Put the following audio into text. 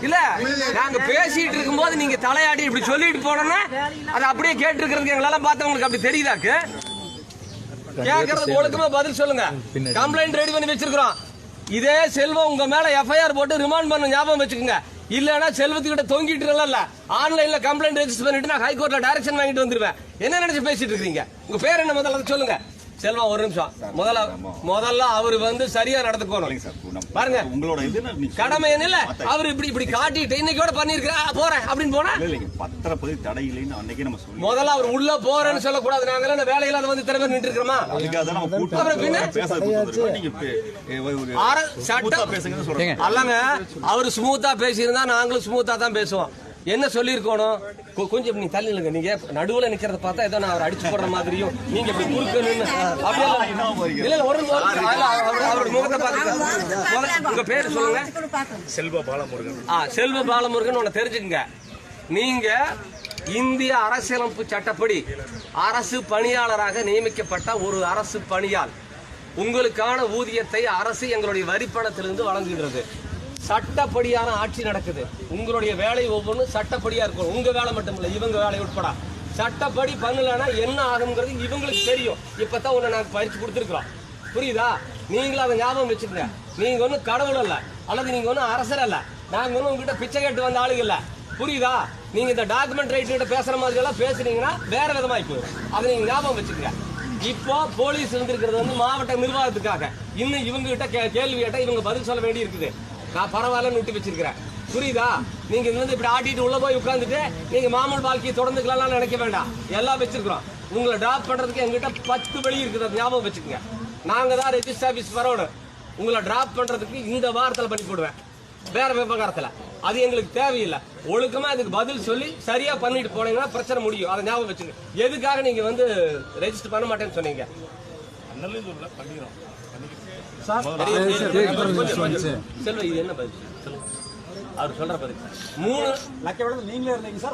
இல்ல நாங்க பேசிட்டு இருக்கும்போது நீங்க தலையாடி இப்படி சொல்லிட்டு போனோம்னா அதை அப்படியே கேட்டு இருக்கிறதுக்கு எங்களால பார்த்தவங்களுக்கு அப்படி தெரியுதாக்கு கேட்கறது ஒழுக்கமா பதில் சொல்லுங்க. கம்ப்ளைண்ட் ரெடி பண்ணி வச்சிருக்கிறோம். இதே செல்வம் உங்க மேல எஃப்ஐஆர் போட்டு ரிமாண்ட் பண்ண ஞாபகம் வச்சுக்கோங்க. இல்லன்னா செல்வத்துக்கிட்ட தொங்கிட்டு இல்ல ஆன்லைன்ல கம்ப்ளைண்ட் ரெஜிஸ்டர் பண்ணிட்டு நான் ஹைகோர்ட்ல டைரக்ஷன் வாங்கிட்டு வந்துருவேன். என்ன நினைச்சு பேசிட்டு இருக்கீங்க? உங்க பேர் என்ன முதல்ல சொல்லுங்க. செல்வம் ஒரு நிமிஷம். முதல்ல அவரு வந்து சரியா நடந்துக்கணும் பாருங்க. உங்களோட கடமை என்ன? அவரு இப்படி காட்டிட்டு இன்னைக்கு பண்ணிருக்கா போறேன் அப்படின்னு போனா பத்திரப்பதிவு தடை இல்லைன்னு அன்னைக்கு நம்ம சொல்லி முதல்ல அவர் உள்ள போறேன்னு சொல்லக்கூடாது. நாங்க வேலையில அதை வந்து திறமை நின்று இருக்கிறோமா? அல்லங்க அவரு ஸ்மூத்தா பேசியிருந்தா நாங்களும் ஸ்மூத்தா தான் பேசுவோம். என்ன சொல்லிருக்கணும்? கொஞ்சம் நீ தள்ளிலுங்க. நீங்க நடுவுல நிக்கிறத பார்த்தா ஏதோ நான் அவர் அடிச்சு போடுற மாதிரியும் நீங்க இப்படி குறுக்கணும்னு அவரோட முகத்தை பார்த்து உங்க பேரு சொல்லுங்க. செல்வ பாலமுருகன். செல்வ பாலமுருகன் உன்னை தெரிஞ்சுக்கங்க. நீங்க இந்திய அரசியலமைப்பு சட்டப்படி அரசு பணியாளராக நியமிக்கப்பட்ட ஒரு அரசு பணியாள். உங்களுக்கான ஊதியத்தை அரசு எங்களுடைய வரிப்பணத்திலிருந்து வழங்குகிறது. சட்டப்படியான ஆட்சி நடக்குது. உங்களுடைய வேலை ஒவ்வொன்றும் சட்டப்படியா இருக்கும். உங்க வேலை மட்டும் இல்ல, இவங்க வேலை உட்பட சட்டப்படி பண்ணலன்னா என்ன ஆகுங்கிறது இவங்களுக்கு தெரியும். இப்பதான் உன்னை நாங்க பயிற்சி கொடுத்துருக்கோம். புரியுதா? நீங்களும் அதை ஞாபகம் வச்சுக்கோங்க. நீங்க ஒன்னும் கடவுள் அல்ல, அல்லது நீங்க ஒன்னும் அரசர் அல்ல. நாங்க ஒன்னும் உங்ககிட்ட பிச்சை கேட்டு வந்த ஆளுங்க இல்ல. புரியுதா? நீங்க இந்த டாக்குமெண்ட் ரைட் பேசுற மாதிரி எல்லாம் பேசுறீங்கன்னா வேற விதமாய் போயிடும். அதை நீங்க ஞாபகம் வச்சுக்கோங்க. இப்போ போலீஸ் இருந்திருக்கிறது வந்து மாவட்ட நிர்வாகத்துக்காக. இன்னும் இவங்க கிட்ட கேள்வி கேட்டா இவங்க பதில் சொல்ல வேண்டி இருக்குது. நான் பரவாயில்லன்னு விட்டு வச்சிருக்கிறேன். புரியுதா? நீங்க வந்து இப்படி ஆட்டிட்டு உள்ள போய் உட்காந்துட்டு நீங்க மாமூல் வாழ்க்கையை தொடர்ந்துக்கலாம் நினைக்க வேண்டாம். எல்லாம் வச்சிருக்கிறோம். உங்களை டிராப் பண்றதுக்கு எங்கிட்ட 10 வழி இருக்குது. ஞாபகம் வச்சுக்கோங்க. நாங்க தான் ரெஜிஸ்டர் ஆபீஸ் வரணும். உங்களை டிராப் பண்றதுக்கு இந்த வாரத்தில் பண்ணி போடுவேன். வேற விவகாரத்துல அது எங்களுக்கு தேவையில்லை. ஒழுக்கமா இதுக்கு பதில் சொல்லி சரியா பண்ணிட்டு போனீங்கன்னா பிரச்சனை முடியும். அதை ஞாபகம் வச்சுங்க. எதுக்காக நீங்க வந்து ரெஜிஸ்டர் பண்ண மாட்டேன்னு சொன்னீங்க? செல்வ இது என்ன பதில்? அவர் சொல்ற பதில் 3 லட்சம் நீங்களே இருந்தீங்க சார்.